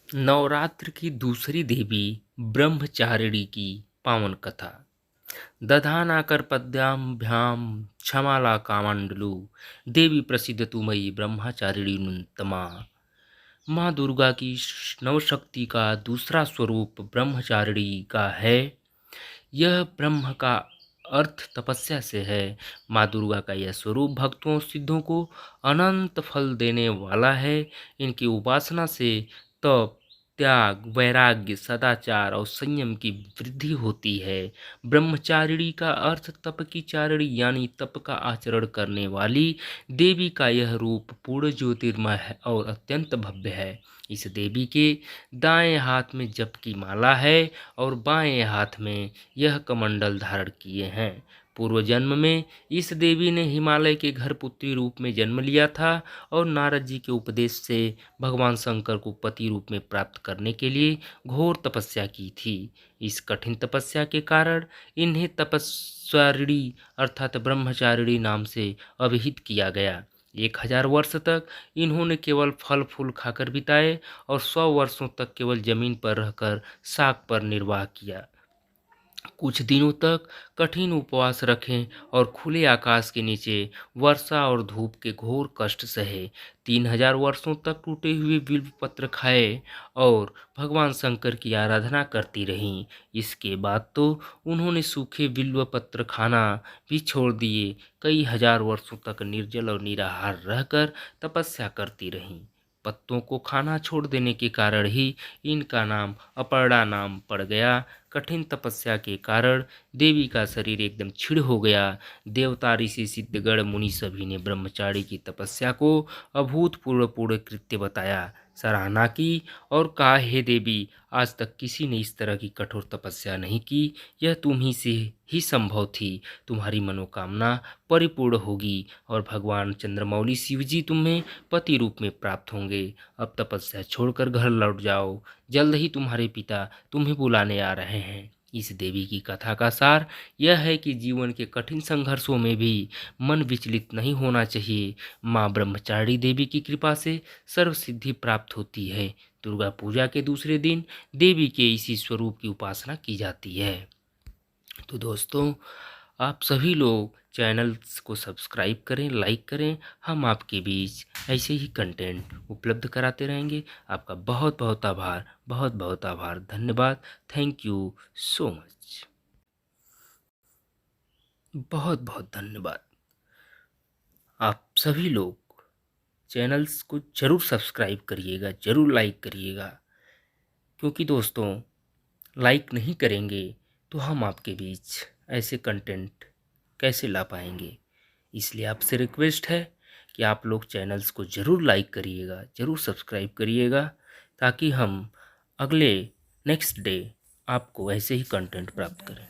नवरात्र की दूसरी देवी ब्रह्मचारिणी की पावन कथा। दधानाकर पद्याभ्याम क्षमाला कामंडलु देवी प्रसिद्ध तु मयि ब्रह्मचारिणी तमा। माँ दुर्गा की नवशक्ति का दूसरा स्वरूप ब्रह्मचारिणी का है। यह ब्रह्म का अर्थ तपस्या से है। माँ दुर्गा का यह स्वरूप भक्तों सिद्धों को अनंत फल देने वाला है। इनकी उपासना से तप, त्याग, वैराग्य, सदाचार और संयम की वृद्धि होती है। ब्रह्मचारिणी का अर्थ तप की चारिणी यानी तप का आचरण करने वाली देवी का यह रूप पूर्ण ज्योतिर्मय है और अत्यंत भव्य है। इस देवी के दाएं हाथ में जप की माला है और बाएं हाथ में यह कमंडल धारण किए हैं। पूर्व जन्म में इस देवी ने हिमालय के घर पुत्री रूप में जन्म लिया था और नारद जी के उपदेश से भगवान शंकर को पति रूप में प्राप्त करने के लिए घोर तपस्या की थी। इस कठिन तपस्या के कारण इन्हें तपस्वारिणी अर्थात ब्रह्मचारिणी नाम से अभिहित किया गया। 1000 वर्ष तक इन्होंने केवल फल फूल खाकर बिताए और 100 वर्षों तक केवल जमीन पर रहकर साग पर निर्वाह किया। कुछ दिनों तक कठिन उपवास रखें और खुले आकाश के नीचे वर्षा और धूप के घोर कष्ट सहे। 3000 वर्षों तक टूटे हुए बिल्व पत्र खाए और भगवान शंकर की आराधना करती रहीं। इसके बाद तो उन्होंने सूखे बिल्व पत्र खाना भी छोड़ दिए। कई हजार वर्षों तक निर्जल और निराहार रहकर तपस्या करती रहीं। पत्तों को खाना छोड़ देने के कारण ही इनका नाम अपर्णा नाम पड़ गया। कठिन तपस्या के कारण देवी का शरीर एकदम क्षीण हो गया। देवता, ऋषि, सिद्धगण, मुनि सभी ने ब्रह्मचारी की तपस्या को अभूतपूर्व पूर्ण कृत्य बताया, सराहना की और कहा, हे देवी, आज तक किसी ने इस तरह की कठोर तपस्या नहीं की। यह तुम ही से ही संभव थी। तुम्हारी मनोकामना परिपूर्ण होगी और भगवान चंद्रमौली शिवजी तुम्हें पति रूप में प्राप्त होंगे। अब तपस्या छोड़कर घर लौट जाओ। जल्द ही तुम्हारे पिता तुम्हें बुलाने आ रहे हैं। इस देवी की कथा का सार यह है कि जीवन के कठिन संघर्षों में भी मन विचलित नहीं होना चाहिए। माँ ब्रह्मचारिणी देवी की कृपा से सर्व सिद्धि प्राप्त होती है। दुर्गा पूजा के दूसरे दिन देवी के इसी स्वरूप की उपासना की जाती है। तो दोस्तों, आप सभी लोग चैनल्स को सब्सक्राइब करें, लाइक करें। हम आपके बीच ऐसे ही कंटेंट उपलब्ध कराते रहेंगे। आपका बहुत बहुत आभार, बहुत बहुत आभार, धन्यवाद। Thank you so much. बहुत बहुत धन्यवाद। आप सभी लोग चैनल्स को ज़रूर सब्सक्राइब करिएगा, ज़रूर लाइक करिएगा, क्योंकि दोस्तों लाइक नहीं करेंगे तो हम आपके बीच ऐसे कंटेंट कैसे ला पाएंगे। इसलिए आपसे रिक्वेस्ट है कि आप लोग चैनल्स को ज़रूर लाइक करिएगा, ज़रूर सब्सक्राइब करिएगा, ताकि हम अगले नेक्स्ट डे आपको ऐसे ही कंटेंट प्राप्त करें।